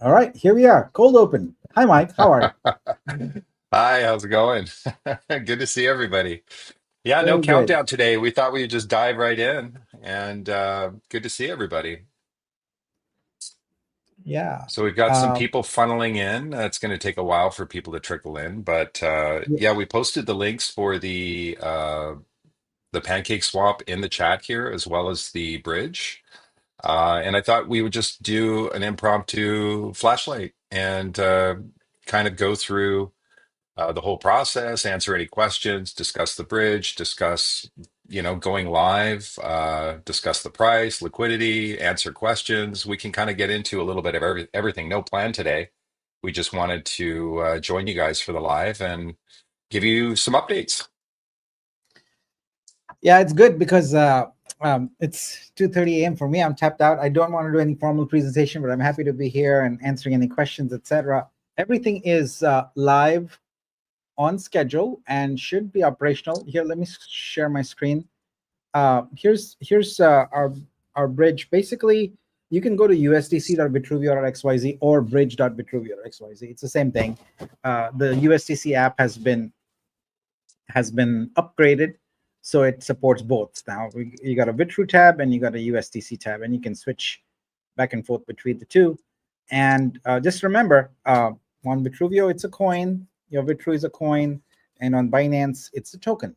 All right, here we are. Cold open. Hi, Mike. How are you? Hi, how's it going? Good to see everybody. Yeah, no Doing good. countdown today. We thought we'd just dive right in, and good to see everybody. Yeah. So we've got some Um, people funneling in. It's going to take a while for people to trickle in, but y- yeah, we posted the links for the pancake swap in the chat here, as well as the bridge. And I thought we would just do an impromptu flashlight and kind of go through the whole process, answer any questions, discuss the bridge, discuss, going live, discuss the price, liquidity, answer questions. We can kind of get into a little bit of everything. No plan today. We just wanted to join you guys for the live and give you some updates. yeah, it's good because it's 2:30 a.m. for me. I'm tapped out. I don't want to do any formal presentation, but I'm happy to be here and answering any questions, etc. Everything is live on schedule and should be operational. Here, let me share my screen. Here's our bridge. Basically, you can go to usdc.vitruveo.xyz or bridge.vitruveo.xyz. It's the same thing. The USDC app has been upgraded, so it supports both now. You got a Vitru tab and you got a USDC tab, and you can switch back and forth between the two. And just remember, on Vitruveo it's a coin, your Vitru is a coin, and on Binance it's a token.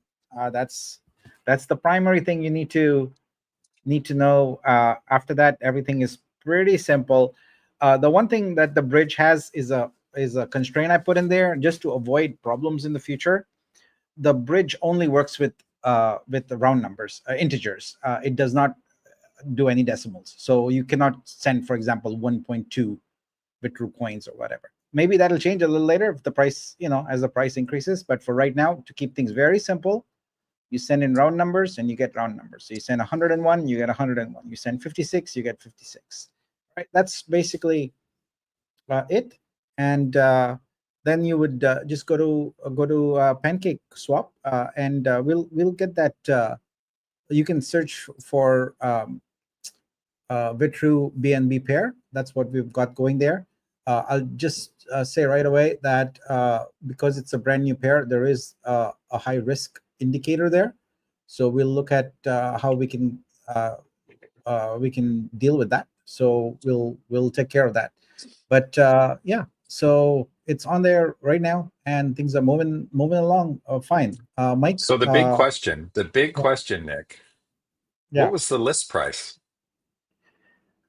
That's the primary thing you need to know. After that, everything is pretty simple. The one thing that the bridge has is a constraint I put in there just to avoid problems in the future. The bridge only works with the round numbers, integers. It does not do any decimals. So you cannot send, for example, 1.2 Bitru coins or whatever. Maybe that'll change a little later if the price, as the price increases. But for right now, to keep things very simple, you send in round numbers and you get round numbers. So you send 101, you get 101. You send 56, you get 56. Right? That's basically it. And then you would just go to PancakeSwap, and we'll get that. You can search for Vitru BNB pair. That's what we've got going there. I'll just say right away that because it's a brand new pair, there is a high risk indicator there. So we'll look at how we can deal with that. So we'll take care of that. But yeah, so it's on there right now, and things are moving along fine. Mike, So the big question, Nick, what yeah. was the list price?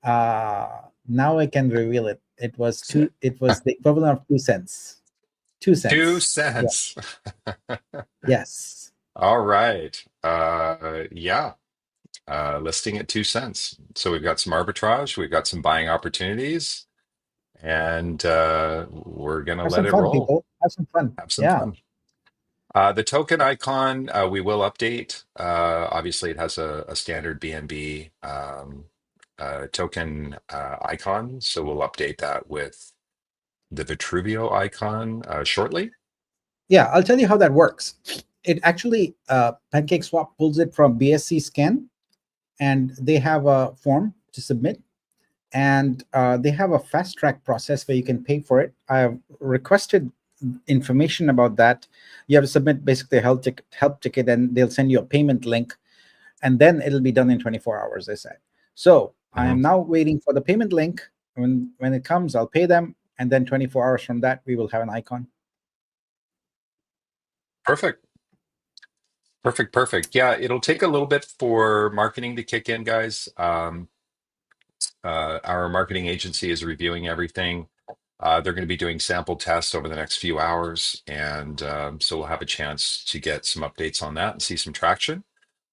Now I can reveal it. It was two. It was the equivalent of 2 cents. Two Two cents. Yeah. cents. Yes. All right. Yeah. Listing at 2 cents. So we've got some arbitrage, we've got some buying opportunities, and we're gonna Have let some it fun, roll. people. Have some fun. Have some Yeah. fun. The token icon, we will update. Obviously, it has a standard BNB token icon, so we'll update that with the Vitruvio icon shortly. Yeah. I'll tell you how that works. It actually PancakeSwap pulls it from BSC scan, and they have a form to submit, and they have a fast track process where you can pay for it. I have requested information about that. You have to submit basically a help ticket, and they'll send you a payment link, and then it'll be done in 24 hours. They said. So I Mhm. am now waiting for the payment link. When it comes, I'll pay them, and then 24 hours from that, we will have an icon. Perfect. Perfect. Perfect. Yeah, it'll take a little bit for marketing to kick in, guys. Our marketing agency is reviewing everything. They're going to be doing sample tests over the next few hours, and so we'll have a chance to get some updates on that and see some traction.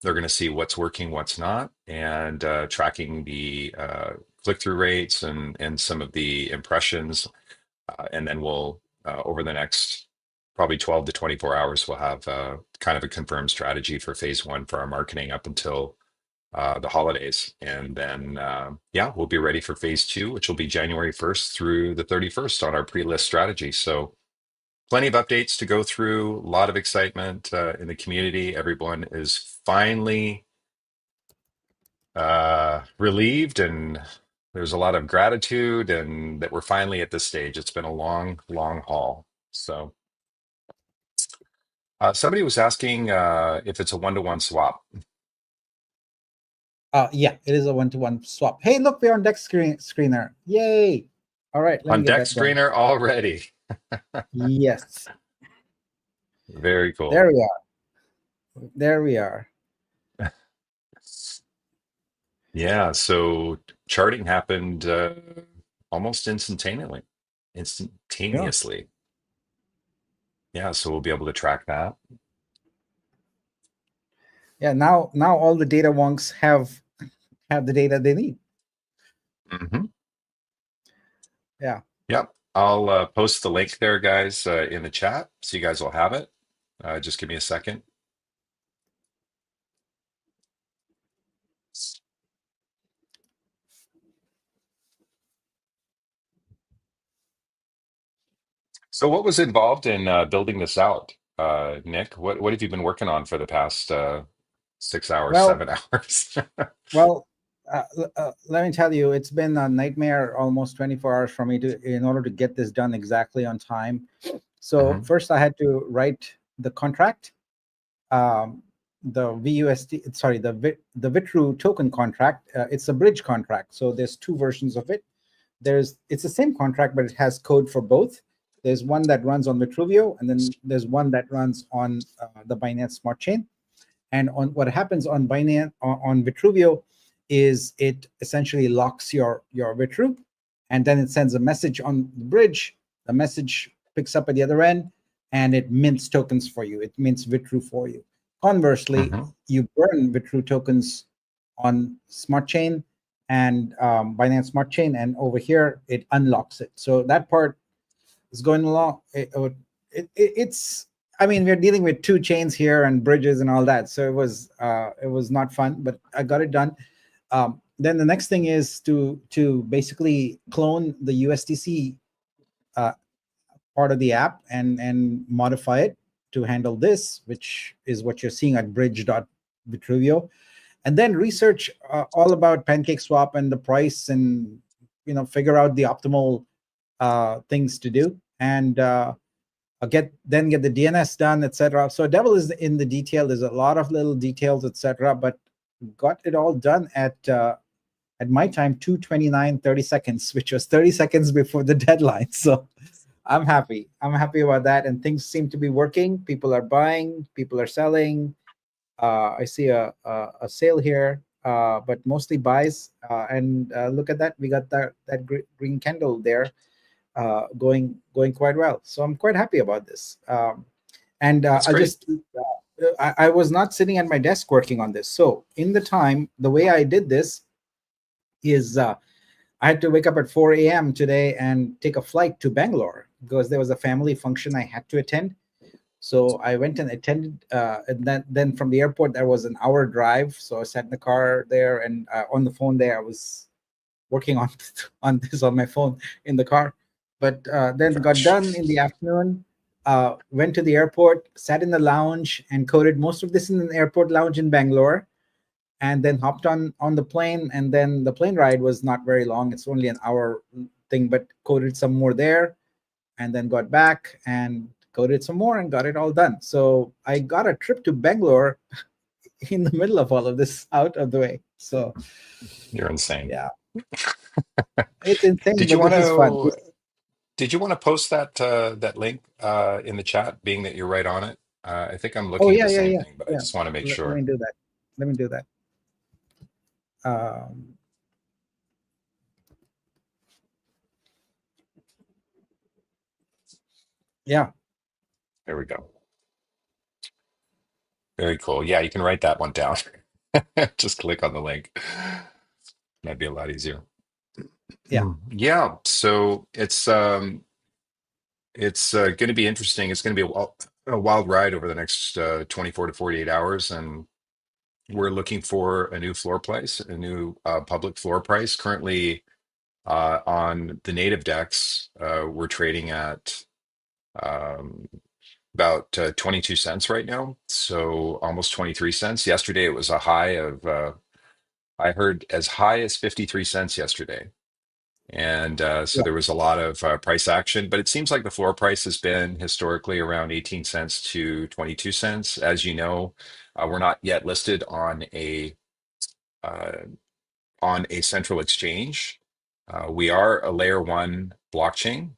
They're going to see what's working, what's not, and tracking the click-through rates and some of the impressions. And then we'll over the next probably 12 to 24 hours, we'll have kind of a confirmed strategy for phase one for our marketing up until the holidays. And then, yeah, we'll be ready for phase two, which will be January 1st through the 31st on our pre-list strategy. So plenty of updates to go through, a lot of excitement in the community. Everyone is finally relieved and there's a lot of gratitude and that we're finally at this stage. It's been a long, long haul. So somebody was asking if it's a one-to-one swap. Yeah, it is a one-to-one swap. Hey, look, we're on deck screener. Yay! All right, let me On get deck that going. screener already. Yes, Very cool. there we are. There we are. Yeah, so charting happened almost Yeah. instantaneously. Yeah, so we'll be able to track that. Yeah. Now all the data wonks have the data they need. Hmm. Yeah. Yep. I'll post the link there, guys, in the chat, so you guys will have it. Just give me a second. So, what was involved in building this out, Nick? What have you been working on for the past 6 hours, Well, 7 hours? well. Let me tell you, it's been a nightmare almost 24 hours for me to in order to get this done exactly on time. So Hmm. first, I had to write the contract, the VUSD, sorry, the Vitru token contract. It's a bridge contract, so there's two versions of it. It's the same contract, but it has code for both. There's one that runs on Vitruveo, and then there's one that runs on the Binance Smart Chain. And on what happens on Binance on Vitruveo is it essentially locks your Vitru, and then it sends a message on the bridge. The message picks up at the other end, and it mints tokens for you. It mints Vitru for you. Conversely, Hmm. you burn Vitru tokens on Smart Chain and Binance Smart Chain, and over here it unlocks it. So that part is going along. It's I mean, we're dealing with two chains here and bridges and all that, so it was not fun, but I got it done. Then the next thing is to basically clone the USDC uh, part of the app and modify it to handle this, which is what you're seeing at bridge.vitruveo, and then research all about PancakeSwap and the price, and figure out the optimal things to do, and get the DNS done, etc. So devil is in the detail. There's a lot of little details, etc. But got it all done at my time 2:29:30, which was 30 seconds before the deadline. So I'm happy. I'm happy about that, and things seem to be working. People are buying. People are selling. I see a sale here, but mostly buys. And look at that, we got that green candle there, going quite well. So I'm quite happy about this. And That's I'll great. just I was not sitting at my desk working on this. So in the time, the way I did this is I had to wake up at 4 a.m. today and take a flight to Bangalore because there was a family function I had to attend. So I went and attended, and then from the airport there was an hour drive. So I sat in the car there, and on the phone there I was working on on this on my phone in the car. But then got done in the afternoon. Went to the airport, sat in the lounge, and coded most of this in an airport lounge in Bangalore. And then hopped on the plane. And then the plane ride was not very long. It's only an hour thing, but coded some more there, and then got back and coded some more and got it all done. So I got a trip to Bangalore in the middle of all of this out of the way. So You're insane. yeah, it's insane, Did you but want this is fun. to did you want to post that link in the chat, being that you're right on it? I think I'm Oh looking at yeah, the yeah, same yeah, thing, but I yeah. just want to make Let me sure. do that. Let me do that. Um, yeah, There we go. Very cool. Yeah, you can write that one down. Just click on the link. That'd be a lot easier. yeah, Yeah, so it's going to be interesting. It's going to be a wild ride over the next 24 to 48 hours, and we're looking for a new floor price, a new public floor price. Currently, on the native decks, we're trading at um, about 22 cents right now, so almost 23 cents. Yesterday, it was a high of I heard as high as 53 cents yesterday. And so Yeah. there was a lot of price action, but it seems like the floor price has been historically around 18 cents to 22 cents. As you know, we're not yet listed uh, on a central exchange. We are a layer one blockchain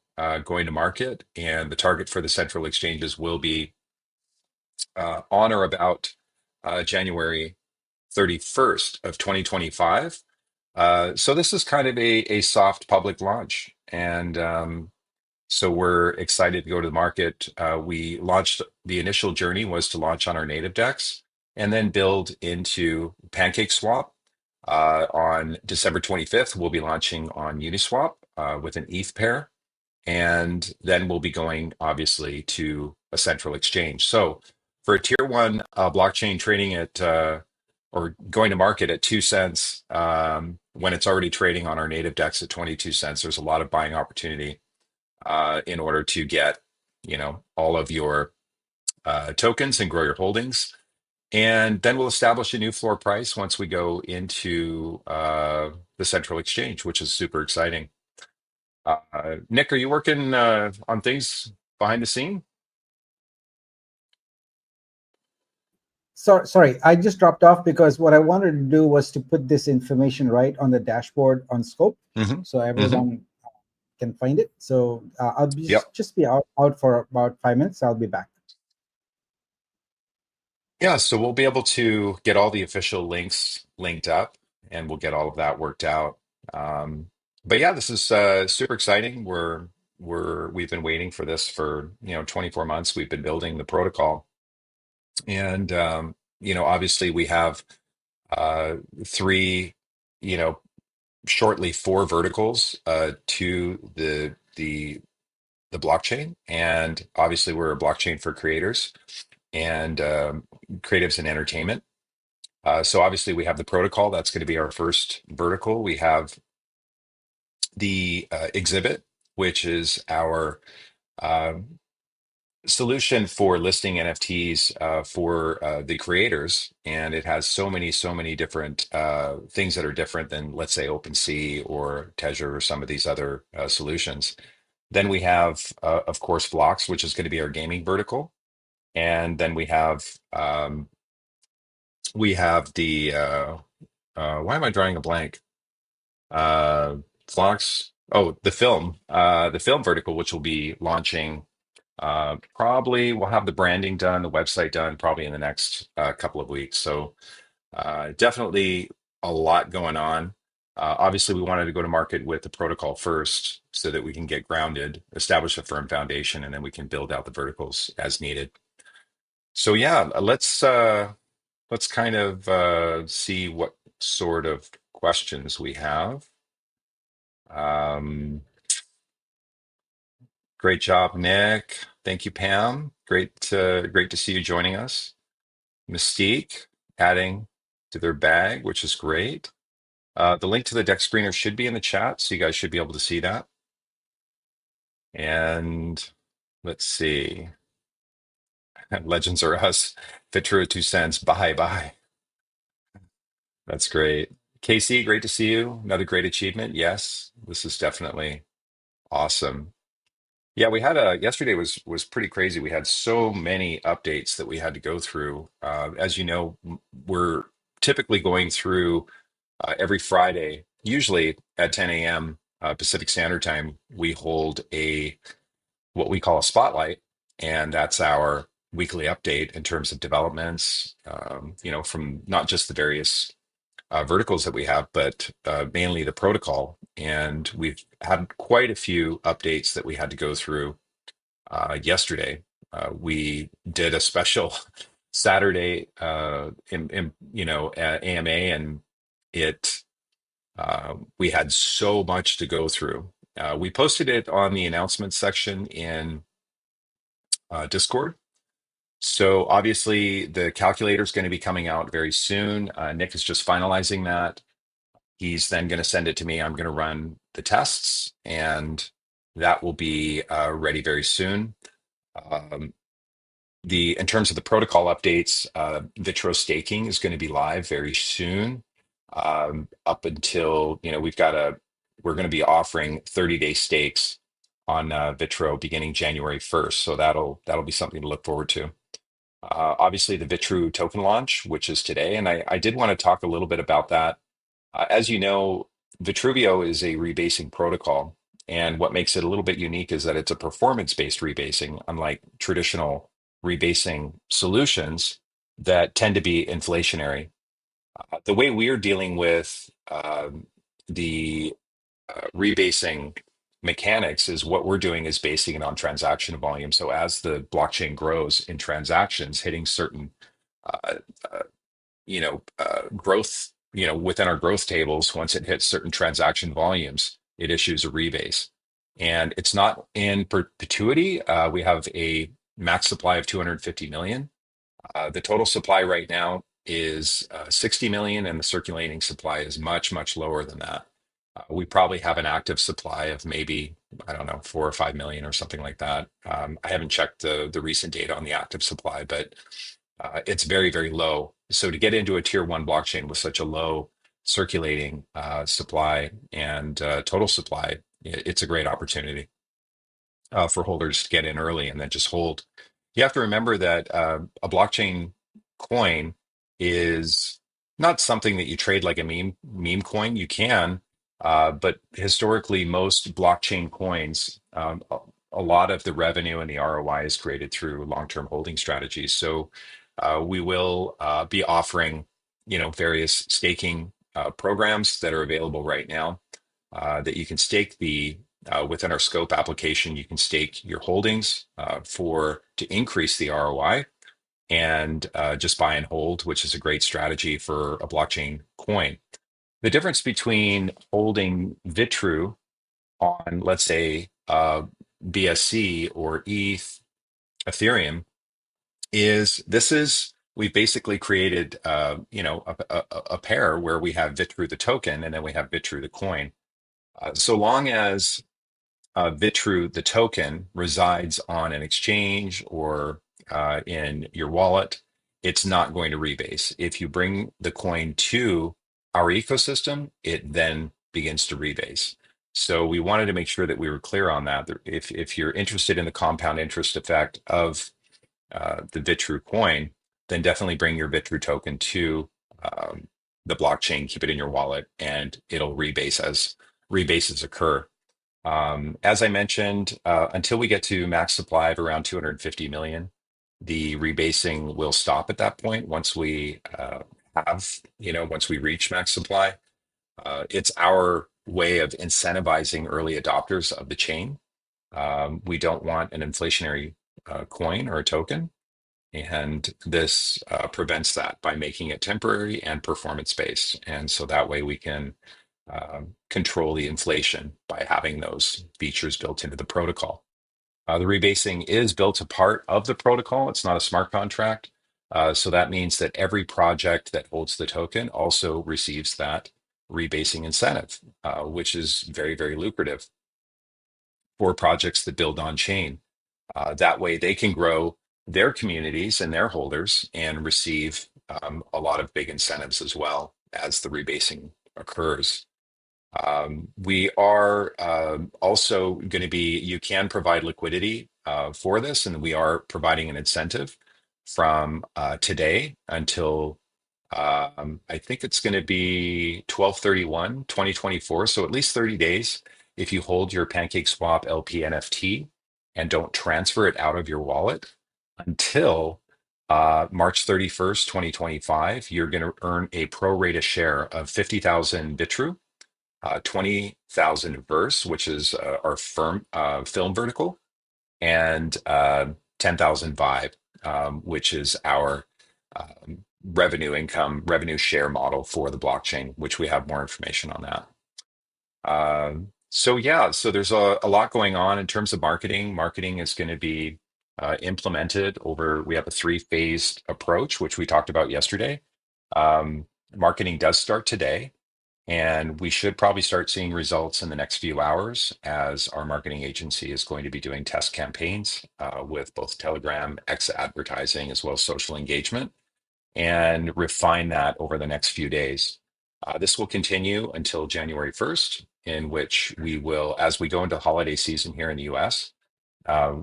going to market, and the target for the central exchanges will be on or about January 31st of 2025. So this is kind of a soft public launch, and so we're excited to go to the market. We launched, the initial journey was to launch on our native DEX and then build into PancakeSwap. On December 25th, we'll be launching on Uniswap with an ETH pair. And then we'll be going, obviously, to a central exchange. So for a tier one blockchain trading at, or going to market at 2 cents, when it's already trading on our native DEX at 22 cents, there's a lot of buying opportunity in order to get, all of your tokens and grow your holdings. And then we'll establish a new floor price once we go into the central exchange, which is super exciting. Nick, are you working on things behind the scene? Sorry, I just dropped off because what I wanted to do was to put this information right on the dashboard on Scope, Hmm. so Hmm. everyone can find it. So I'll be Yep. just be out for about 5 minutes. I'll be back. Yeah, so we'll be able to get all the official links linked up, and we'll get all of that worked out. Um, but yeah, this is super exciting. We've been waiting for this for 24 months. We've been building the protocol, and obviously we have uh, three, you know, shortly four verticals to the blockchain, and obviously we're a blockchain for creators and creatives and entertainment. So obviously we have the protocol. That's going to be our first vertical. We have the exhibit, which is our um, solution for listing NFTs for the creators, and it has so many different things that are different than, let's say, OpenSea or Tezos or some of these other solutions. Then we have, of course, Blocks, which is going to be our gaming vertical, and then we have the why am I drawing a blank? Flocks. Oh, the film vertical, which will be launching. Probably we'll have the branding done, the website done, probably in the next couple of weeks. So definitely a lot going on. Obviously, we wanted to go to market with the protocol first, so that we can get grounded, establish a firm foundation, and then we can build out the verticals as needed. So yeah, let's kind of see what sort of questions we have. Um, Great job, Nick. Thank you, Pam. Great to see you joining us. Mystique adding to their bag, which is great. The link to the deck screener should be in the chat, so you guys should be able to see that. And let's see. Legends are us. Vitruveo 2 cents. Bye bye. That's great. Casey, great to see you. Another great achievement. Yes, this is definitely awesome. Yeah, we had a yesterday was pretty crazy. We had so many updates that we had to go through. As you know, we're typically going through every Friday, usually at 10 a.m. Pacific Standard Time. We hold a what we call a spotlight, and that's our weekly update in terms of developments. From not just the various verticals that we have, but mainly the protocol. And we've had quite a few updates that we had to go through yesterday. We did a special Saturday at AMA, and it we had so much to go through. We posted it on the announcements section in Discord. So obviously the calculator is going to be coming out very soon. Nick is just finalizing that. He's then going to send it to me. I'm going to run the tests, and that will be ready very soon. Um, the In terms of the protocol updates, Vitro staking is going to be live very soon. Up until we've got we're going to be offering 30-day stakes on Vitro beginning January 1st. So that'll be something to look forward to. Obviously, the Vitru token launch, which is today, and I did want to talk a little bit about that. As you know, Vitruveo is a rebasing protocol, and what makes it a little bit unique is that it's a performance-based rebasing, unlike traditional rebasing solutions that tend to be inflationary. The way we are dealing with the rebasing mechanics is what we're doing is basing it on transaction volume. So as the blockchain grows in transactions, hitting certain uh, uh, growth, within our growth tables, once it hits certain transaction volumes, it issues a rebase. And it's not in perpetuity. We have a max supply of 250 million. The total supply right now is 60 million, and the circulating supply is much, much lower than that. We probably have an active supply of maybe, I don't know, 4 or 5 million or something like that. I haven't checked the recent data on the active supply, but it's very, very low. So to get into a tier one blockchain with such a low circulating supply and total supply, it's a great opportunity for holders to get in early and then just hold. You have to remember that a blockchain coin is not something that you trade like a meme coin. You can, but historically, most blockchain coins, a lot of the revenue and the ROI is created through long-term holding strategies. So we will be offering, various staking programs that are available right now that you can stake within our scope application, you can stake your holdings to increase the ROI and just buy and hold, which is a great strategy for a blockchain coin. The difference between holding Vitru on, let's say, BSC or Ethereum is we've basically created, a pair where we have Vitru the token and then we have Vitru the coin. So long as Vitru, the token, resides on an exchange or in your wallet, it's not going to rebase. If you bring the coin to our ecosystem, it then begins to rebase. So we wanted to make sure that we were clear on that. If you're interested in the compound interest effect of the Vitru coin, then definitely bring your Vitru token to um, the blockchain, keep it in your wallet, and it'll rebase as rebases occur. As I mentioned, until we get to max supply of around 250 million, the rebasing will stop at that point once we once we reach max supply. It's our way of incentivizing early adopters of the chain. We don't want an inflationary coin or a token, and this prevents that by making it temporary and performance based. And so that way we can control the inflation by having those features built into the protocol. The rebasing is built a part of the protocol. It's not a smart contract. So that means that every project that holds the token also receives that rebasing incentive, which is very, very lucrative for projects that build on chain. That way they can grow their communities and their holders and receive a lot of big incentives as well as the rebasing occurs. We are also going to you can provide liquidity for this, and we are providing an incentive from today until I think it's going to be 12/31/2024. So at least 30 days if you hold your PancakeSwap LP NFT and don't transfer it out of your wallet until March 31st, 2025, you're going to earn a pro rata share of 50,000 Vitru, 20,000 Verse, which is our film vertical, and 10,000 Vibe, which is our revenue share model for the blockchain, which we have more information on that. So yeah, so there's a lot going on in terms of marketing. Marketing is going to be implemented we have a three-phased approach, which we talked about yesterday. Marketing does start today. And we should probably start seeing results in the next few hours as our marketing agency is going to be doing test campaigns with both Telegram, X advertising, as well as social engagement, and refine that over the next few days. This will continue until January 1st, in which we will, as we go into holiday season here in the US,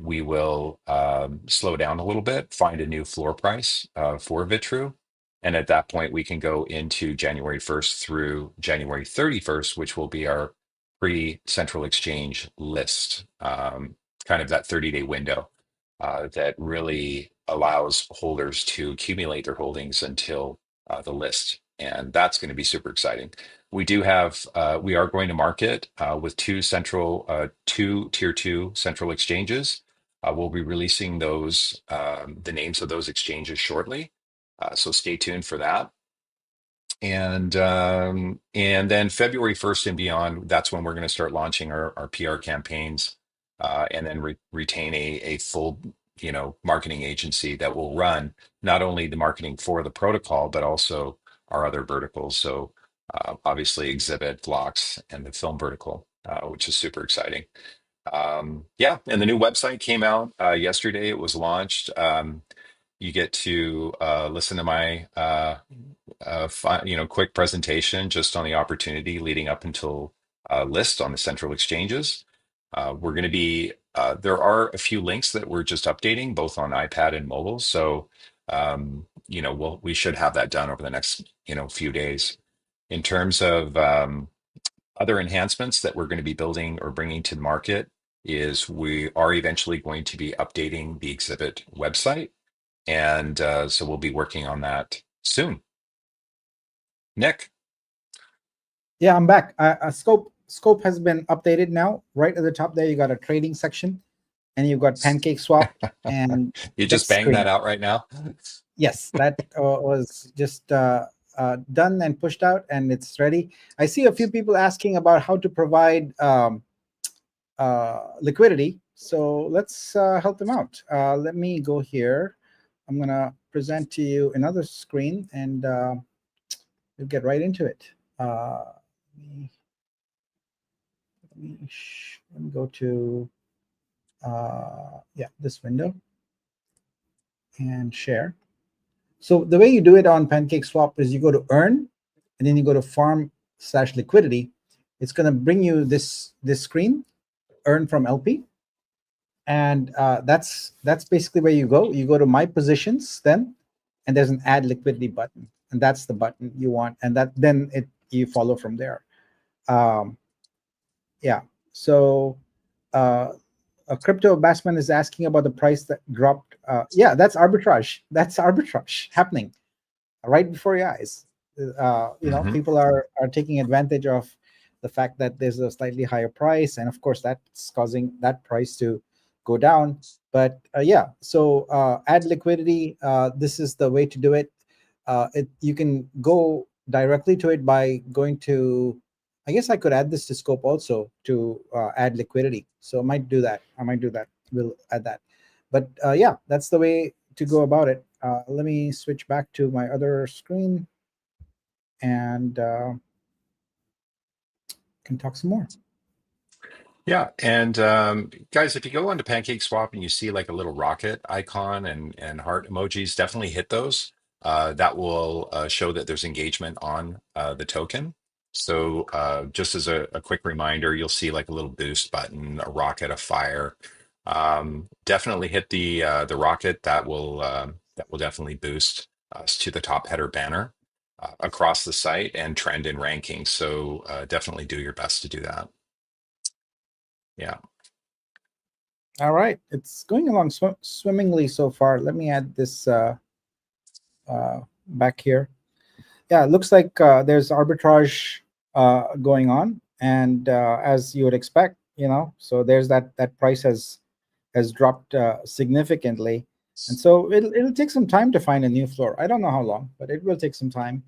we will slow down a little bit, find a new floor price for Vitru. And at that point, we can go into January 1st through January 31st, which will be our pre-central exchange list, kind of that 30-day window that really allows holders to accumulate their holdings until the list. And that's going to be super exciting. We do have, we are going to market with two tier two central exchanges. We'll be releasing those, the names of those exchanges shortly. So stay tuned for that. And then February 1st and beyond, that's when we're going to start launching our PR campaigns, and then retain a full, marketing agency that will run not only the marketing for the protocol, but also our other verticals. So obviously exhibit, blocks, and the film vertical, which is super exciting. Yeah, and the new website came out yesterday. It was launched. You get to listen to my quick presentation just on the opportunity leading up until list on the central exchanges. We're going to be there are a few links that we're just updating both on iPad and mobile. So we should have that done over the next few days. In terms of other enhancements that we're going to be building or bringing to the market is we are eventually going to be updating the exhibit website. And so we'll be working on that soon. Nick. Yeah, I'm back. Scope has been updated now. Right at the top there, you got a trading section, and you've got PancakeSwap and You just text banged that screen. out right now? Yes, that was just done and pushed out, and it's ready. I see a few people asking about how to provide liquidity. So let's help them out. Let me go here. I'm going to present to you another screen, and we'll get right into it. Let me go to this window and share. So the way you do it on PancakeSwap is you go to earn, and then you go to farm/liquidity. It's going to bring you this screen, earn from LP, and that's basically where you go. You go to my positions then, and there's an add liquidity button, and that's the button you want, and you follow from there. Yeah. So a crypto bassman is asking about the price that dropped. Yeah, that's arbitrage. That's arbitrage happening right before your eyes. People are taking advantage of the fact that there's a slightly higher price, and of course that's causing that price to go down. But so add liquidity. This is the way to do it. You can go directly to it by going to. I guess I could add this to scope also to add liquidity. So I might do that. We'll add that. But that's the way to go about it. Let me switch back to my other screen and can talk some more. Yeah, and guys, if you go onto PancakeSwap and you see like a little rocket icon and heart emojis, definitely hit those. That will show that there's engagement on the token. So just as a quick reminder, you'll see like a little boost button, a rocket, a fire. Definitely hit the rocket. That will definitely boost us to the top header banner across the site and trend in rankings. So definitely do your best to do that. Yeah. All right, it's going along swimmingly so far. Let me add this back here. Yeah, it looks like there's arbitrage going on, and as you would expect, so there's that price has dropped significantly, and so it'll take some time to find a new floor. I don't know how long, but it will take some time.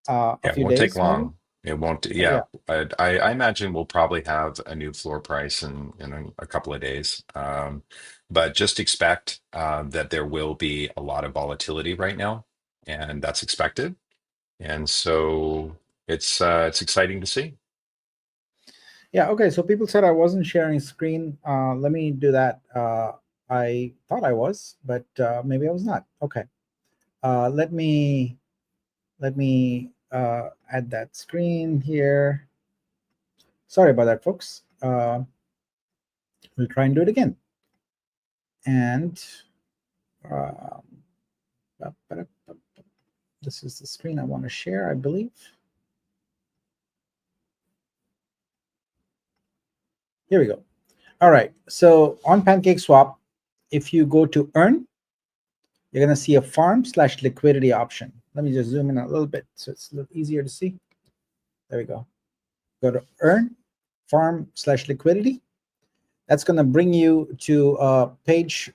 A Yeah, it few won't take days, maybe. long. It won't. Yeah. Yeah, I imagine we'll probably have a new floor price in a couple of days. But just expect that there will be a lot of volatility right now, and that's expected. And so it's exciting to see. Yeah. Okay. So people said I wasn't sharing screen. Let me do that. I thought I was, but maybe I was not. Okay. Let me add that screen here. Sorry about that, folks. We'll try and do it again. And uh, this is the screen I want to share, I believe. Here we go. All right. So on PancakeSwap, if you go to earn, you're going to see a farm/liquidity option. Let me just zoom in a little bit so it's a little easier to see. There we go. Go to earn, farm/liquidity. That's going to bring you to a page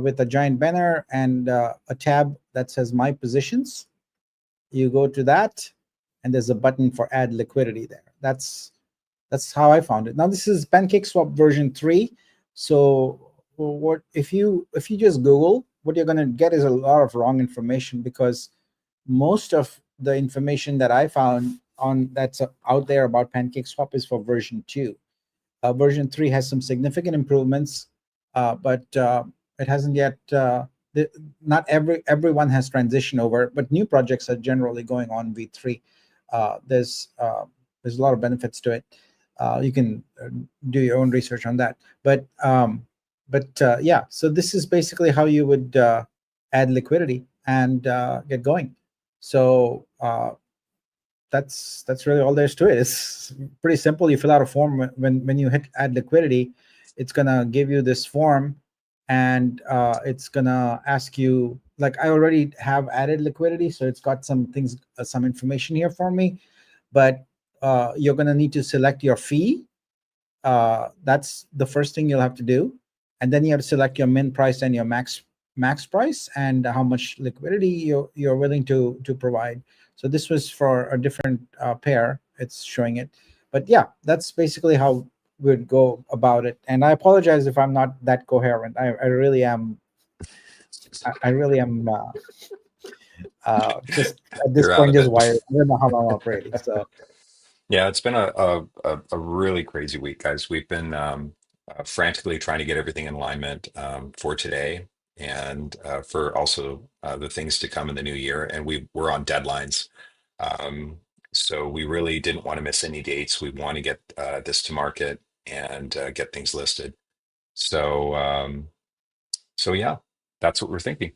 with a giant banner and a tab that says My Positions. You go to that, and there's a button for Add Liquidity there. That's how I found it. Now this is PancakeSwap version 3. So what if you just Google, what you're going to get is a lot of wrong information, because most of the information that I found on that's out there about PancakeSwap is for version 2. Version 3 has some significant improvements, but it hasn't yet. Not everyone has transitioned over, but new projects are generally going on V3. There's a lot of benefits to it. You can do your own research on that. But yeah, so this is basically how you would add liquidity and get going. So that's really all there is to it. It's pretty simple. You fill out a form. When you hit add liquidity, it's gonna give you this form, and it's gonna ask you, like, I already have added liquidity, so it's got some things, some information here for me, but you're gonna need to select your fee. That's the first thing you'll have to do, and then you have to select your min price and your max price, and how much liquidity you're willing to provide. So this was for a different pair. It's showing it, but yeah, that's basically how we'd go about it. And I apologize if I'm not that coherent. I really am. I really am just at this You're out point of just it. wired. I don't know how I'm operating. So Yeah, it's been a really crazy week, guys. We've been frantically trying to get everything in alignment for today and for also the things to come in the new year. And we're on deadlines. Um, so we really didn't want to miss any dates. We want to get this to market and get things listed. So so yeah, that's what we're thinking.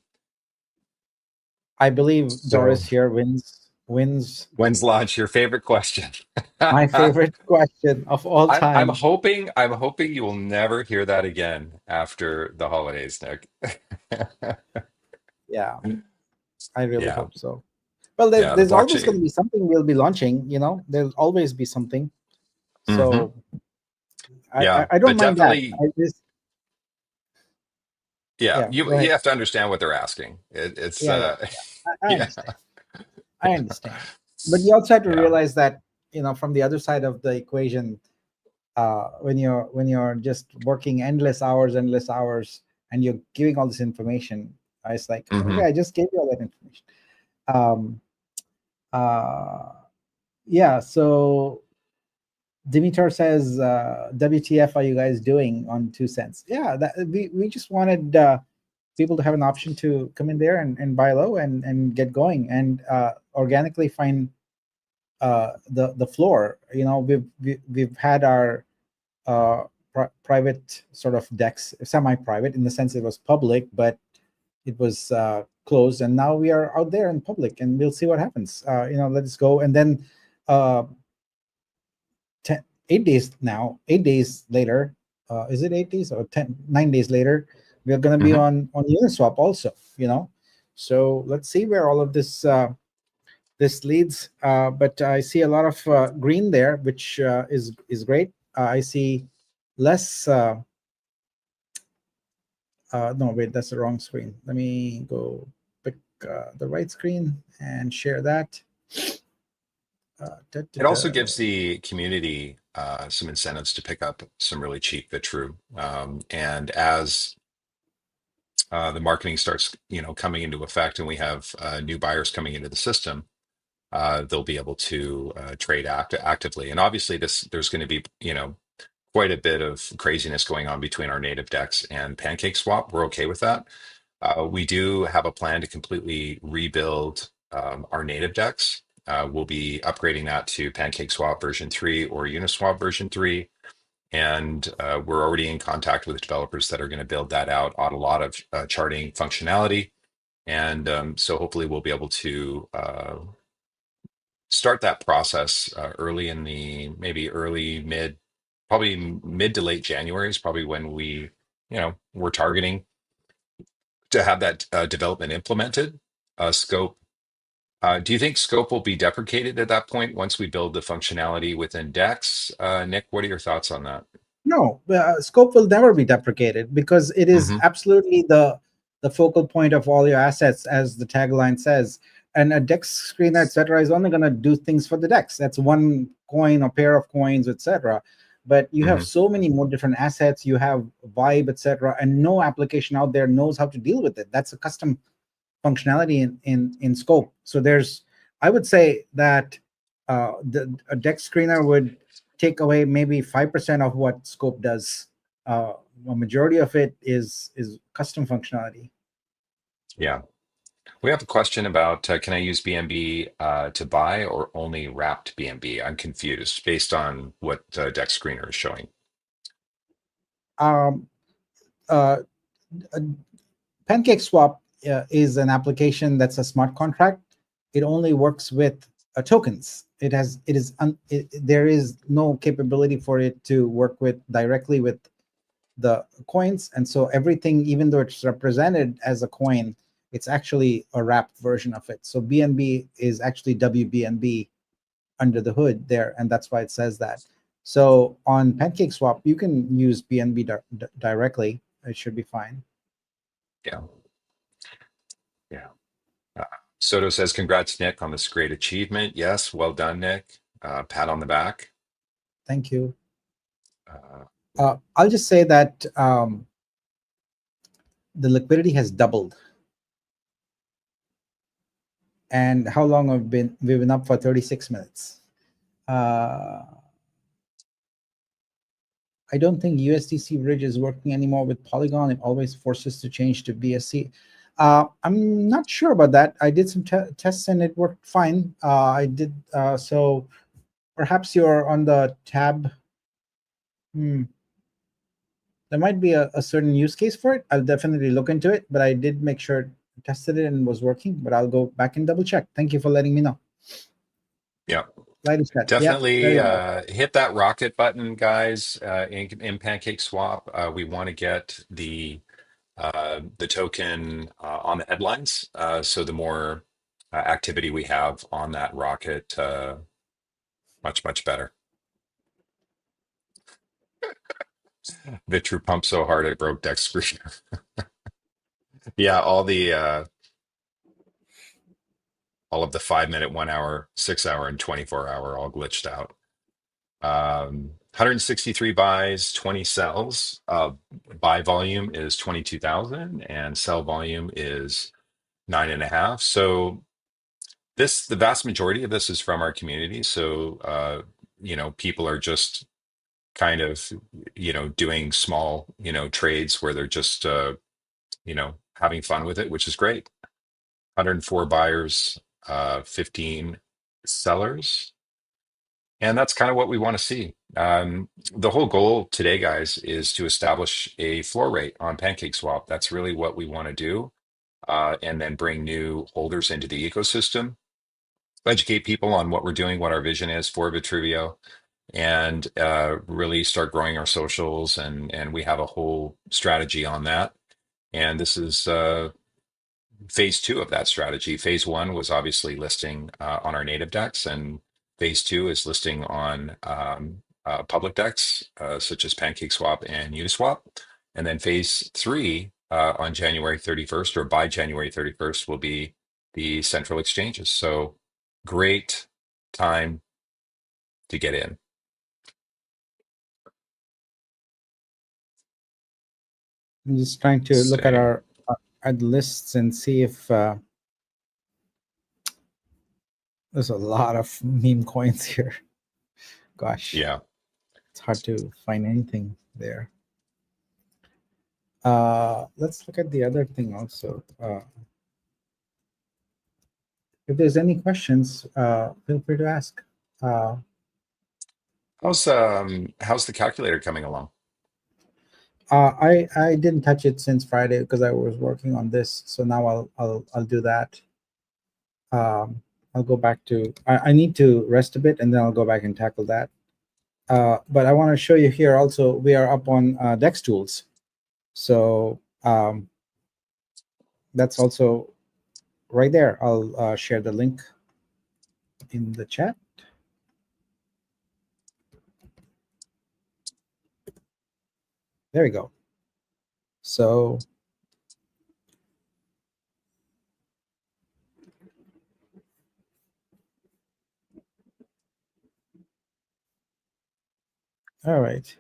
I believe So Doris here wins when's launch? Your favorite question? my favorite question of all I'm time. hoping you will never hear that again after the holidays, Nick. Yeah, I really Yeah, hope so. Well, yeah, the there's always going to blockchain. be something we'll be launching. There'll always be something. Hmm. So I Yeah, I don't but mind that. definitely, I just yeah, yeah. Go you ahead. have to understand what they're asking. It's Yeah, yeah, yeah. I yeah, understand. I understand. But you also have to yeah. realize that, from the other side of the equation, when you're just working endless hours, and you're giving all this information, it's like, okay, Hmm. I just gave you all that information. Um, uh, yeah. So Dimitar says, "WTF are you guys doing on 2 cents?" Yeah, we just wanted people to have an option to come in there and buy low and get going and organically find the floor. We've had our private sort of decks, semi-private in the sense it was public, but it was closed, and now we are out there in public, and we'll see what happens. Let's go, and then uh, 8 days later, is it 8 days or 9 days later, we're going to be Hmm. on Uniswap also. So let's see where all of this leads. But I see a lot of green there, which is great. I see less. No, wait, that's the wrong screen. Let me go pick the right screen and share that. Da, da, It da. also gives the community some incentives to pick up some really cheap Vitru. And as the marketing starts, coming into effect, and we have new buyers coming into the system, they'll be able to trade actively. And obviously, there's going to be, quite a bit of craziness going on between our native decks and PancakeSwap. We're okay with that. We do have a plan to completely rebuild our native decks we'll be upgrading that to PancakeSwap version 3 or Uniswap version 3. And we're already in contact with developers that are going to build that out on a lot of charting functionality. And so hopefully we'll be able to start that process early in the probably mid to late January is probably when we're targeting to have that development implemented. Scope. Do you think Scope will be deprecated at that point once we build the functionality within Dex? Nick, what are your thoughts on that? No, scope will never be deprecated because it is Hmm. absolutely the focal point of all your assets, as the tagline says. And a DEX screener, etc., is only going to do things for the DEX. That's one coin, a pair of coins, etc. But you have Hmm. so many more different assets. You have Vibe, etc., and no application out there knows how to deal with it. That's a custom functionality in scope. So I would say that a DEX screener would take away maybe 5% of what scope does. A majority of it is custom functionality. Yeah. We have a question about can I use BNB to buy or only wrapped BNB? I'm confused based on what Dex Screener is showing. Um, uh, PancakeSwap is an application that's a smart contract. It only works with tokens. There is no capability for it to work with directly with the coins, and so everything, even though it's represented as a coin, it's actually a wrapped version of it. So BNB is actually WBNB under the hood there, and that's why it says that. So on PancakeSwap, you can use BNB directly. It should be fine. Yeah. Yeah. Soto says, congrats, Nick, on this great achievement. Yes, well done, Nick. Pat on the back. Thank you. Uh, I'll just say that the liquidity has doubled. And how long we've been up for 36 minutes. I don't think USDC bridge is working anymore with Polygon. It always forces to change to BSC. I'm not sure about that. I did some tests and it worked fine. So perhaps you're on the tab. There might be a certain use case for it. I'll definitely look into it, but I did make sure tested it and was working, but I'll go back and double check. Thank you for letting me know. yeah. Light is set. Yeah, Definitely very well. hit that rocket button, guys, in PancakeSwap. We want to get the token on the headlines. So the more activity we have on that rocket, much, much better. Vitru pumped so hard it broke deck screen. Yeah, all of the 5 minute, 1 hour, 6 hour, and 24 hour all glitched out. 163 buys, 20 sells. Buy volume is 22,000 and sell volume is 9.5. So the vast majority of this is from our community. So people are just kind of doing small trades where they're just having fun with it, which is great. 104 buyers, 15 sellers. And that's kind of what we want to see. The whole goal today, guys, is to establish a floor rate on PancakeSwap. That's really what we want to do. And then bring new holders into the ecosystem, educate people on what we're doing, what our vision is for Vitruveo, and really start growing our socials. And we have a whole strategy on that. And this is phase 2 of that strategy. Phase 1 was obviously listing on our native decks, and phase 2 is listing on public decks such as PancakeSwap and Uniswap. And then phase 3 on January 31st or by January 31st will be the central exchanges. So great time to get in. I'm just trying to look at Say, our at the lists and see if there's a lot of meme coins here. Gosh, yeah. it's hard to find anything there. Let's look at the other thing also. if there's any questions, feel free to ask. Uh, How's the calculator coming along? I didn't touch it since Friday because I was working on this. So now I'll do that. I'll go back to. I need to rest a bit, and then I'll go back and tackle that. But I want to show you here also. We are up on Dex Tools, so that's also right there. I'll share the link in the chat. There we go. So all right.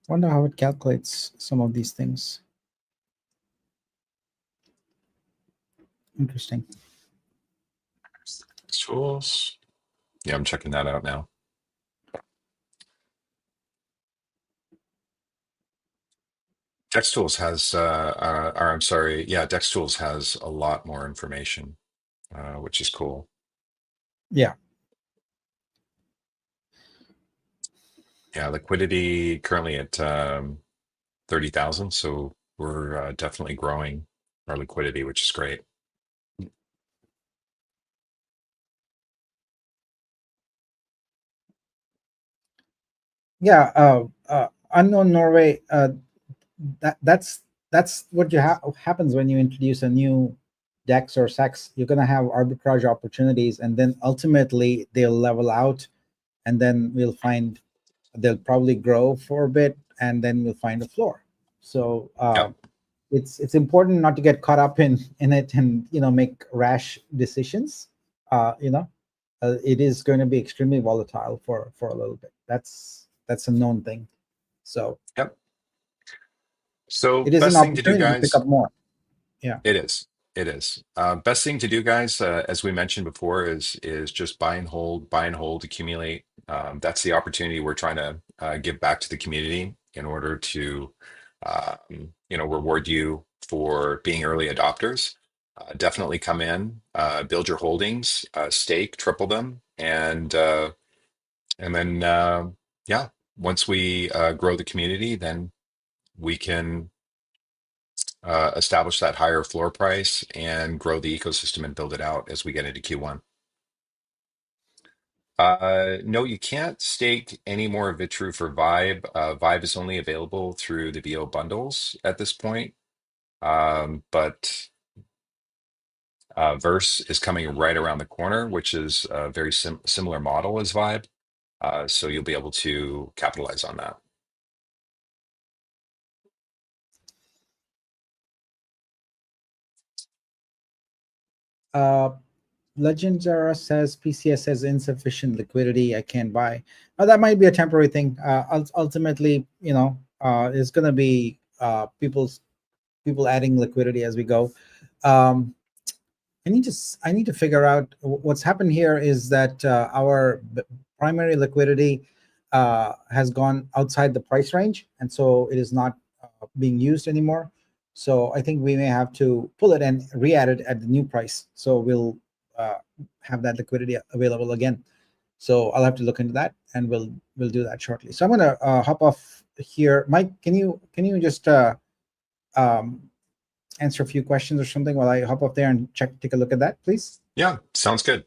Wonder how it calculates some of these things. Interesting. Tools. Yeah, I'm checking that out now. DexTools has, or I'm sorry, yeah, DexTools has a lot more information, which is cool. Yeah. Yeah, liquidity currently at 30,000, so we're definitely growing our liquidity, which is great. Yeah. Unknown Norway. That's what happens when you introduce a new dex or sex. You're gonna have arbitrage opportunities, and then ultimately they'll level out, and then we'll find they'll probably grow for a bit, and then we'll find a floor. So Yep. it's important not to get caught up in it and make rash decisions. It is going to be extremely volatile for a little bit. That's a known thing. So Yep. So it is an best thing to do, opportunity to pick guys. up more. Yeah. It is. It is. Best thing to do, guys, as we mentioned before, is just buy and hold, accumulate. That's the opportunity we're trying to give back to the community in order to, reward you for being early adopters. Definitely come in, build your holdings, stake, triple them, and then yeah, once we grow the community, then we can establish that higher floor price and grow the ecosystem and build it out as we get into Q1. No, you can't stake any more Vitru for Vibe. Vibe is only available through the VO bundles at this point. But Verse is coming right around the corner, which is a very similar model as Vibe. So you'll be able to capitalize on that. Uh, Legends Era says PCS has insufficient liquidity. I can't buy. That might be a temporary thing. Ultimately, it's going to be people adding liquidity as we go. Um, I need to figure out what's happened here is that our primary liquidity has gone outside the price range, and so it is not being used anymore. So I think we may have to pull it and re-add it at the new price. So we'll uh, have that liquidity available again. So I'll have to look into that, and we'll do that shortly. So I'm gonna hop off here. Mike, can you just um, answer a few questions or something while I hop up there and take a look at that, please? Yeah, sounds good.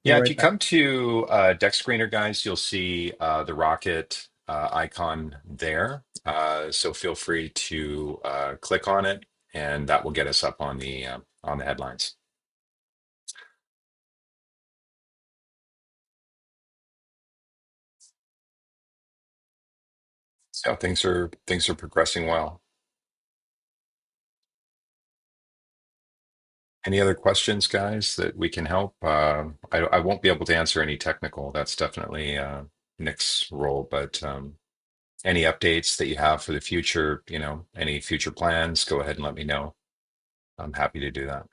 Be Yeah, if right you back. come to Deck Screener, guys, you'll see the rocket icon there. So feel free to click on it, and that will get us up on the headlines. So things are progressing well. Any other questions, guys, that we can help? I won't be able to answer any technical. That's definitely Nick's role, but any updates that you have for the future, any future plans, go ahead and let me know. I'm happy to do that.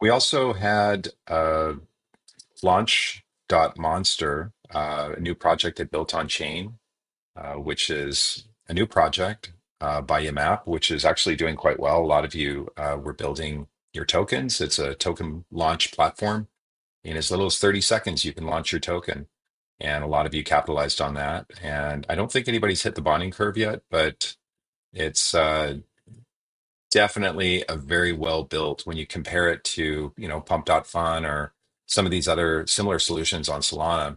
We also had a launch Monster, a new project that built on chain, which is a new project by Yamap, which is actually doing quite well. A lot of you were building your tokens. It's a token launch platform. In as little as 30 seconds, you can launch your token. And a lot of you capitalized on that. And I don't think anybody's hit the bonding curve yet, but it's definitely a very well built when you compare it to, Pump.Fun or some of these other similar solutions on Solana.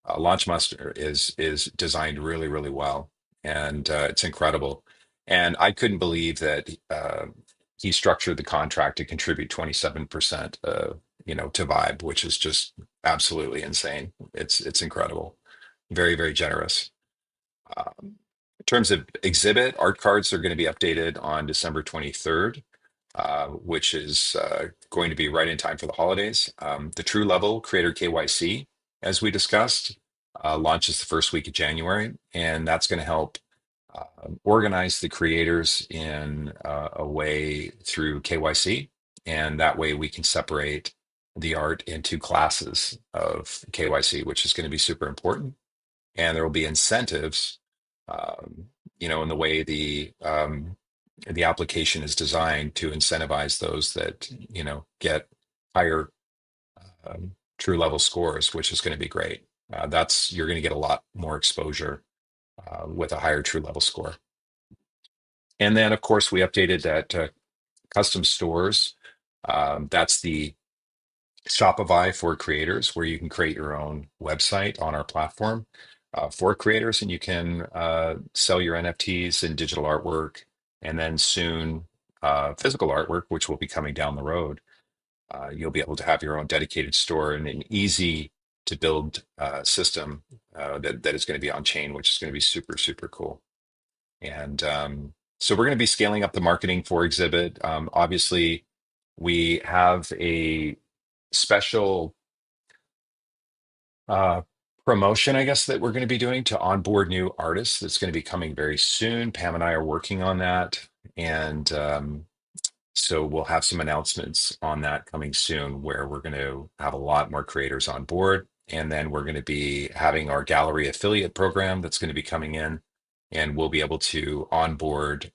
Launchmaster is designed really, really well, and it's incredible. And I couldn't believe that he structured the contract to contribute 27%, to Vibe, which is just absolutely insane. It's incredible, very, very generous. In terms of exhibit, art cards are going to be updated on December 23rd, which is going to be right in time for the holidays. The True Level Creator KYC, as we discussed, launches the first week of January, and that's going to help organize the creators in a way through KYC, and that way we can separate the art into classes of KYC, which is going to be super important. And there will be incentives, in the way the application is designed to incentivize those that get higher true level scores, which is going to be great. That's You're going to get a lot more exposure with a higher true level score. And then, of course, we updated that custom stores. That's the Shopify for creators, where you can create your own website on our platform for creators, and you can sell your NFTs and digital artwork, and then soon physical artwork, which will be coming down the road. You'll be able to have your own dedicated store and an easy to build system that is going to be on chain, which is going to be super, super cool. And so we're going to be scaling up the marketing for Exhibit. Obviously, we have a special uh, promotion, I guess, that we're going to be doing to onboard new artists. That's going to be coming very soon. Pam and I are working on that. And so we'll have some announcements on that coming soon, where we're going to have a lot more creators on board. And then we're going to be having our gallery affiliate program that's going to be coming in. And we'll be able to onboard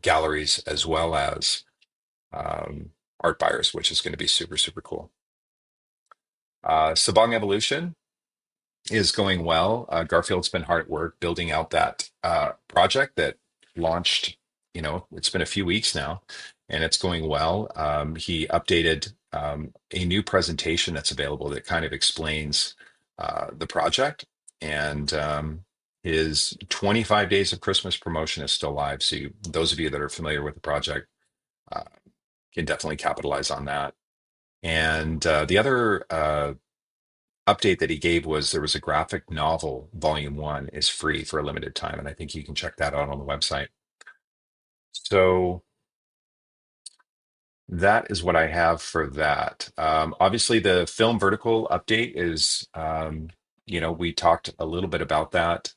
galleries as well as art buyers, which is going to be super, super cool. Sabong Evolution is going well. Garfield's been hard at work building out that project that launched, it's been a few weeks now, and it's going well. He updated a new presentation that's available that kind of explains the project. And his 25 Days of Christmas promotion is still live. So those of you that are familiar with the project uh, can definitely capitalize on that. And the other update that he gave was there was a graphic novel, volume one is free for a limited time. And I think you can check that out on the website. So that is what I have for that. Obviously, the film vertical update is, we talked a little bit about that.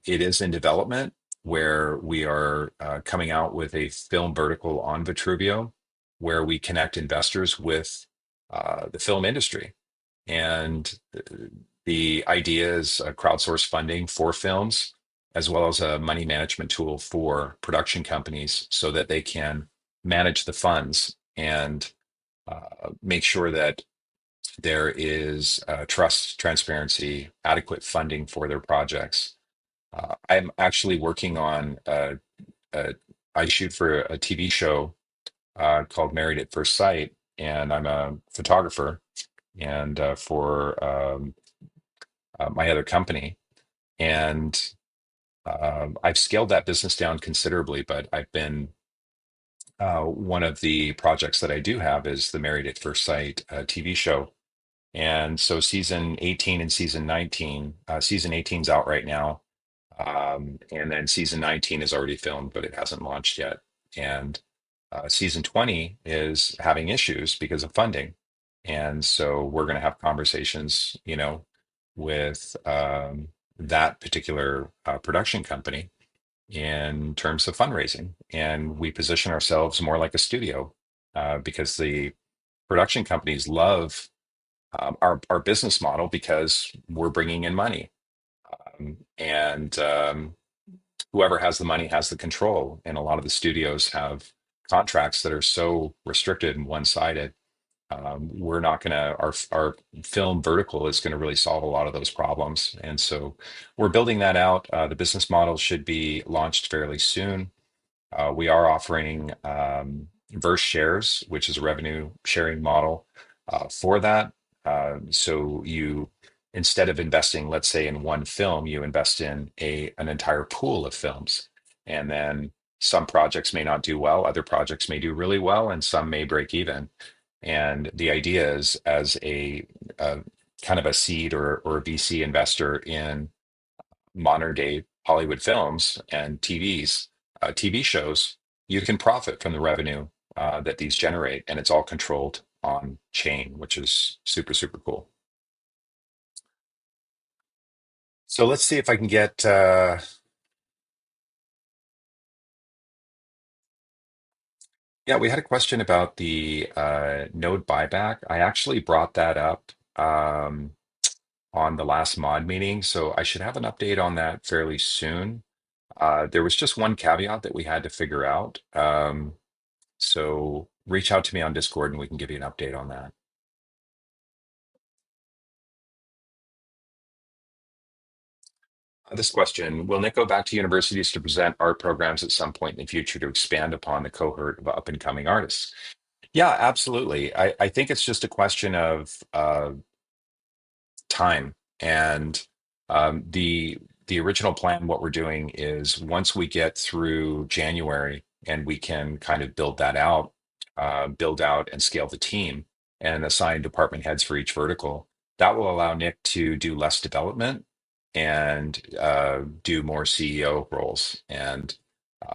It is in development, where we are coming out with a film vertical on Vitruveo, where we connect investors with the film industry. And the idea is crowdsource funding for films, as well as a money management tool for production companies so that they can manage the funds and make sure that there is trust, transparency, adequate funding for their projects. I'm actually working on, I shoot for a TV show called Married at First Sight, and I'm a photographer and for my other company. And I've scaled that business down considerably, but I've been one of the projects that I do have is the Married at First Sight TV show. And so season 18 and season 19, season 18 is out right now. And then season 19 is already filmed, but it hasn't launched yet. And season 20 is having issues because of funding. And so we're going to have conversations, with that particular production company in terms of fundraising. And we position ourselves more like a studio because the production companies love our business model because we're bringing in money. And whoever has the money has the control. And a lot of the studios have contracts that are so restricted and one-sided. We're not going to, our film vertical is going to really solve a lot of those problems. And so we're building that out. The business model should be launched fairly soon. We are offering verse shares, which is a revenue sharing model for that. So you, instead of investing, let's say, in one film, you invest in an entire pool of films, and then some projects may not do well, other projects may do really well, and some may break even. And the idea is, as a kind of a seed or a VC investor in modern day Hollywood films and TV shows, you can profit from the revenue that these generate, and it's all controlled on chain, which is super, super cool. So let's see if I can get, yeah, we had a question about the node buyback. I actually brought that up on the last mod meeting, so I should have an update on that fairly soon. There was just one caveat that we had to figure out. So reach out to me on Discord and we can give you an update on that. This question, will Nick go back to universities to present art programs at some point in the future to expand upon the cohort of up and coming artists? Yeah, absolutely. I think it's just a question of time. And the original plan, what we're doing is once we get through January and we can kind of build out and scale the team and assign department heads for each vertical, that will allow Nick to do less development and do more CEO roles. And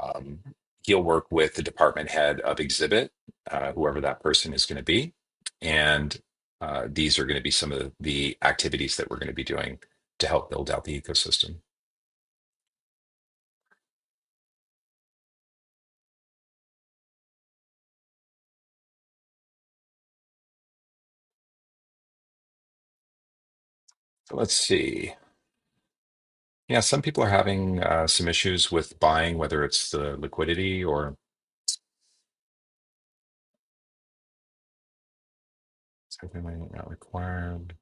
um, he'll work with the department head of exhibit, whoever that person is going to be. And these are going to be some of the activities that we're going to be doing to help build out the ecosystem. So let's see. Yeah, some people are having some issues with buying, whether it's the liquidity or something like not required.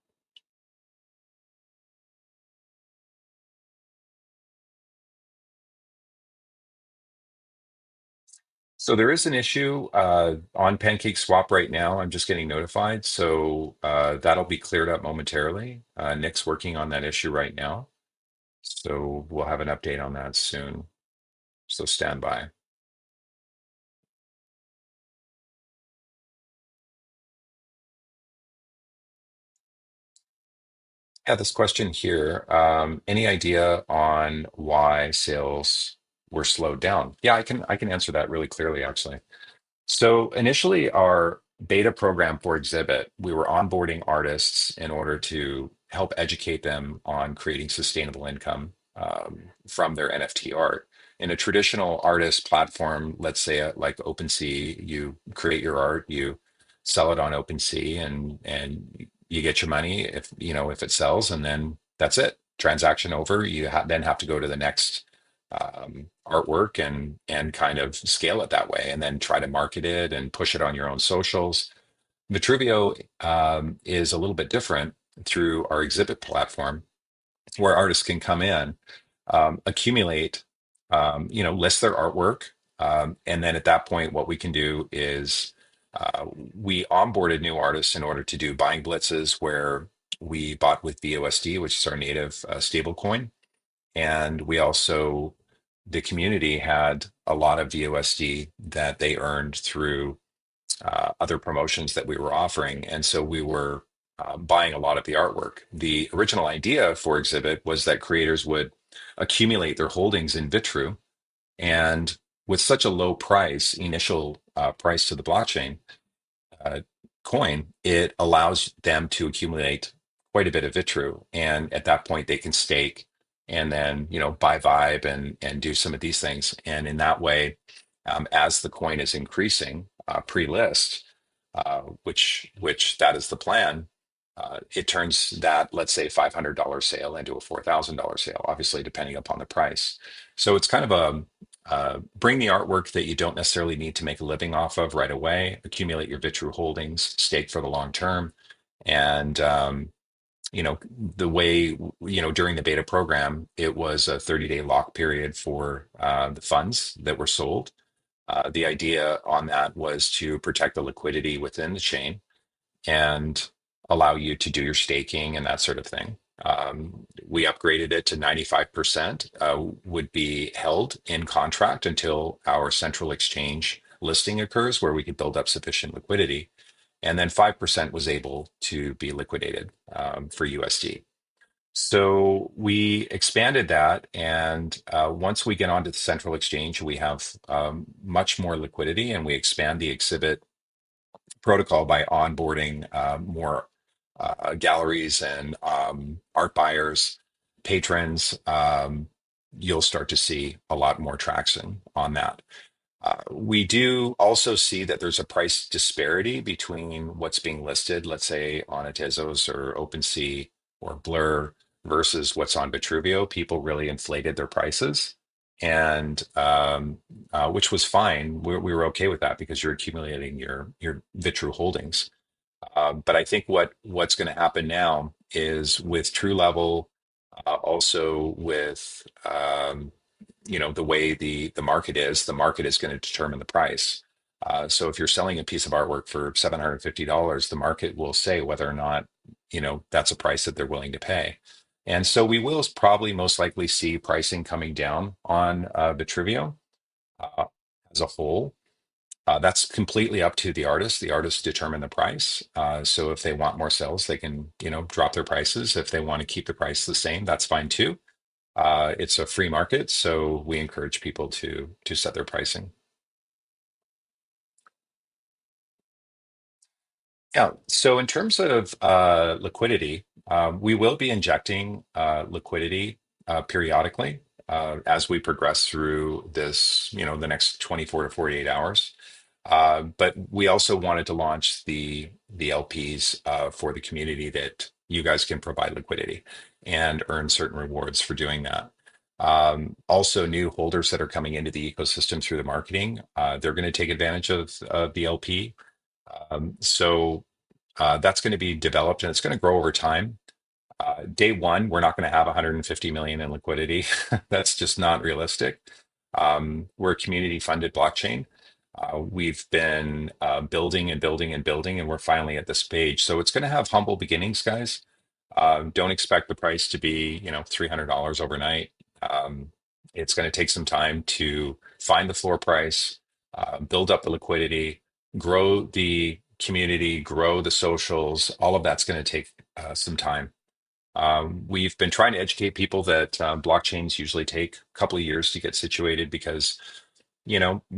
So there is an issue on PancakeSwap right now. I'm just getting notified. So that'll be cleared up momentarily. Nick's working on that issue right now. So we'll have an update on that soon. So stand by. Yeah, this question here. Any idea on why sales were slowed down? Yeah, I can answer that really clearly, actually. So initially, our beta program for Exhibit, we were onboarding artists in order to help educate them on creating sustainable income from their NFT art. In a traditional artist platform, let's say like OpenSea, you create your art, you sell it on OpenSea, and you get your money if if it sells, and then that's it. Transaction over. You then have to go to the next artwork and kind of scale it that way, and then try to market it and push it on your own socials. Vitruveo is a little bit different through our exhibit platform, where artists can come in, accumulate, list their artwork, and then at that point, what we can do is we onboarded new artists in order to do buying blitzes, where we bought with BUSD, which is our native stable coin, and we also, the community had a lot of VUSD that they earned through other promotions that we were offering. And so we were buying a lot of the artwork. The original idea for Exhibit was that creators would accumulate their holdings in Vitru. And with such a low price, initial price to the blockchain, uh, coin, it allows them to accumulate quite a bit of Vitru. And at that point, they can stake and then, buy Vibe and do some of these things. And in that way, as the coin is increasing pre-list, which that is the plan, it turns that, let's say, $500 sale into a $4,000 sale, obviously depending upon the price. So it's kind of a bring the artwork that you don't necessarily need to make a living off of right away, accumulate your Vitru holdings, stake for the long term. And, the way, during the beta program, it was a 30-day lock period for the funds that were sold. The idea on that was to protect the liquidity within the chain and allow you to do your staking and that sort of thing. We upgraded it to 95% would be held in contract until our central exchange listing occurs, where we could build up sufficient liquidity. And then 5% was able to be liquidated for USD. So we expanded that. And once we get onto the central exchange, we have much more liquidity, and we expand the exhibit protocol by onboarding more galleries and art buyers, patrons. You'll start to see a lot more traction on that. We do also see that there's a price disparity between what's being listed, let's say on a Tezos or OpenSea or Blur, versus what's on Vitruveo. People really inflated their prices, and which was fine. We were okay with that because you're accumulating your Vitru holdings. But I think what's going to happen now is with True Level, also with the way the market is going to determine the price. So if you're selling a piece of artwork for $750, the market will say whether or not that's a price that they're willing to pay. And so we will probably most likely see pricing coming down on Vitruveo uh, as a whole. That's completely up to the artist. The artists determine the price. So if they want more sales, they can, drop their prices. If they want to keep the price the same, that's fine too. It's a free market, so we encourage people to set their pricing. Yeah. So in terms of liquidity, we will be injecting liquidity periodically as we progress through this, the next 24 to 48 hours. But we also wanted to launch the LPs for the community, that you guys can provide liquidity and earn certain rewards for doing that. Also, new holders that are coming into the ecosystem through the marketing, they're going to take advantage of the LP. So that's going to be developed, and it's going to grow over time. Day one, we're not going to have 150 million in liquidity. That's just not realistic. We're a community funded blockchain. We've been building and building and building, and we're finally at this page. So it's going to have humble beginnings, guys. Don't expect the price to be, $300 overnight. It's going to take some time to find the floor price, build up the liquidity, grow the community, grow the socials. All of that's going to take some time. We've been trying to educate people that blockchains usually take a couple of years to get situated, because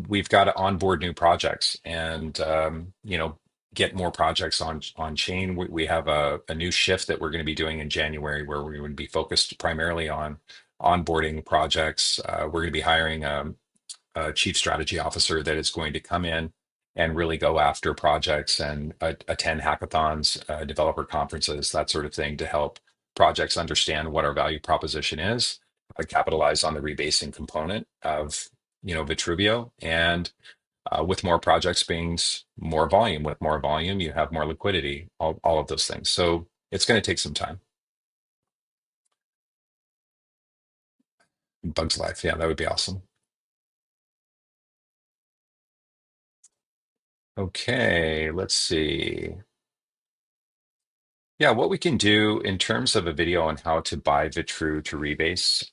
we've got to onboard new projects and get more projects on chain. We have a new shift that we're going to be doing in January, where we're going to be focused primarily on onboarding projects. We're going to be hiring a chief strategy officer that is going to come in and really go after projects and attend hackathons, developer conferences, that sort of thing, to help projects understand what our value proposition is, capitalize on the rebasing component of Vitruveo, and with more projects brings more volume. With more volume, you have more liquidity, all of those things. So it's going to take some time. Bugs Life, yeah, that would be awesome. Okay, let's see. Yeah, what we can do in terms of a video on how to buy Vitru to rebase.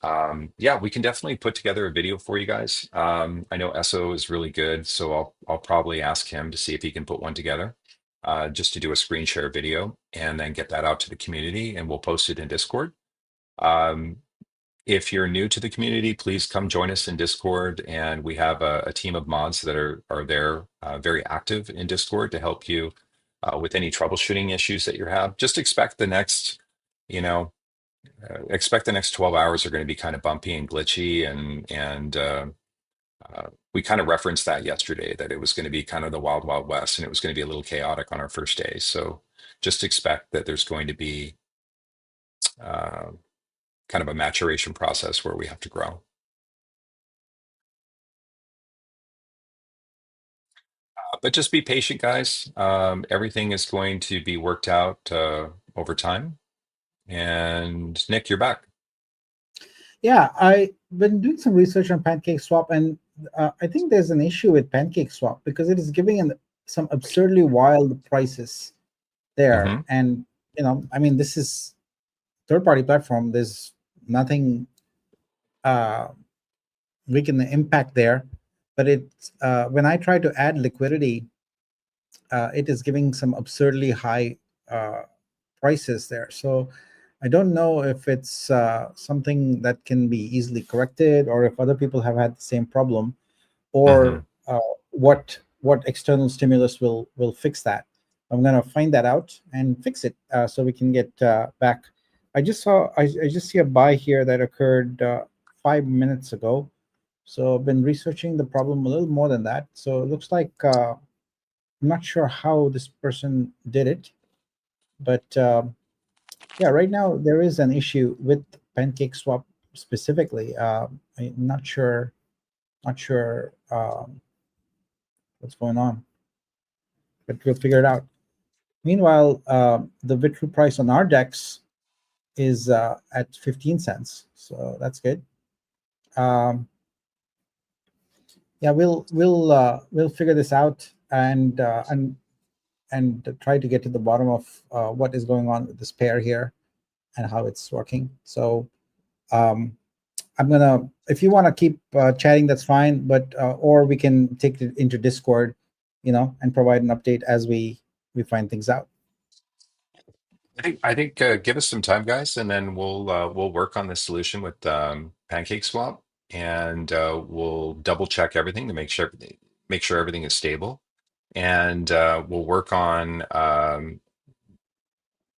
Yeah, we can definitely put together a video for you guys. I know Esso is really good, so I'll probably ask him to see if he can put one together, just to do a screen share video and then get that out to the community, and we'll post it in Discord. Um, if you're new to the community, please come join us in Discord, and we have a team of mods that are there, very active in Discord, to help you with any troubleshooting issues that you have. Just expect the next, you know, expect the next 12 hours are going to be kind of bumpy and glitchy, and we kind of referenced that yesterday, that it was going to be kind of the wild, wild west, and it was going to be a little chaotic on our first day. So just expect that there's going to be uh, kind of a maturation process where we have to grow. But just be patient, guys. Everything is going to be worked out over time. And Nick, you're back. Yeah, I've been doing some research on PancakeSwap, and I think there's an issue with PancakeSwap because it is giving some absurdly wild prices there. Hmm. And I mean, this is third-party platform. There's nothing uh, we can impact there, but when I try to add liquidity, it is giving some absurdly high uh, prices there. So I don't know if it's something that can be easily corrected, or if other people have had the same problem, or Hmm. what external stimulus will fix that. I'm gonna find that out and fix it so we can get back. I just see a buy here that occurred 5 minutes ago. So I've been researching the problem a little more than that. So it looks like I'm not sure how this person did it, but yeah, right now there is an issue with PancakeSwap specifically. I'm not sure what's going on, but we'll figure it out. Meanwhile, the Vitru price on our DEX is at 15 cents, so that's good. Um, yeah, we'll figure this out and try to get to the bottom of what is going on with this pair here and how it's working. So um, I'm gonna, if you want to keep chatting, that's fine, but or we can take it into Discord, and provide an update as we find things out. I think give us some time, guys, and then we'll work on this solution with PancakeSwap, and we'll double check everything to make sure everything is stable, and we'll work on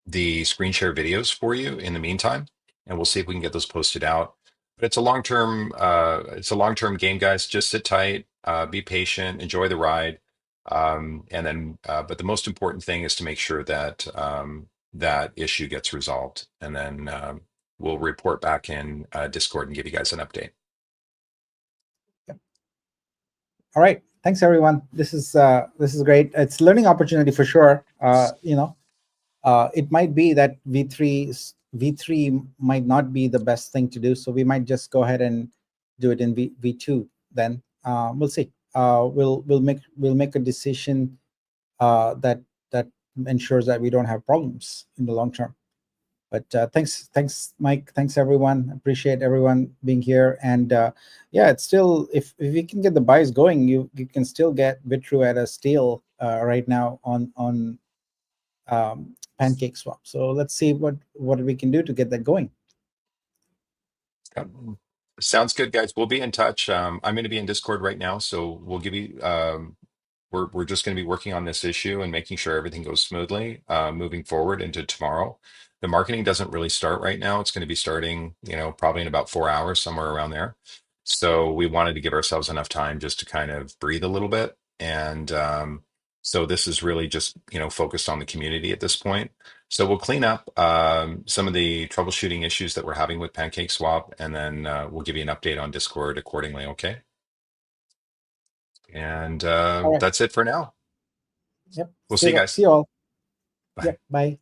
the screen share videos for you in the meantime, and we'll see if we can get those posted out. But it's a long term game, guys. Just sit tight, be patient, enjoy the ride, and then. But the most important thing is to make sure that that issue gets resolved, and then we'll report back in Discord and give you guys an update. All right, thanks everyone. This is great. It's a learning opportunity for sure. It might be that V3 might not be the best thing to do, so we might just go ahead and do it in V2. Then we'll see. We'll make a decision that ensures that we don't have problems in the long term. But thanks, Mike. Thanks, everyone. Appreciate everyone being here. And yeah, it's still, if you can get the buys going, you can still get Vitru at a steal right now on PancakeSwap. So let's see what we can do to get that going. Yep. Sounds good, guys. We'll be in touch. I'm going to be in Discord right now, so we'll give you. We're just going to be working on this issue and making sure everything goes smoothly moving forward into tomorrow. The marketing doesn't really start right now. It's going to be starting, probably in about 4 hours, somewhere around there. So we wanted to give ourselves enough time just to kind of breathe a little bit. And so this is really just, focused on the community at this point. So we'll clean up some of the troubleshooting issues that we're having with PancakeSwap, and then we'll give you an update on Discord accordingly. Okay. And All right. that's it for now. Yep. We'll see you guys. See you all. Bye. Yep. Bye.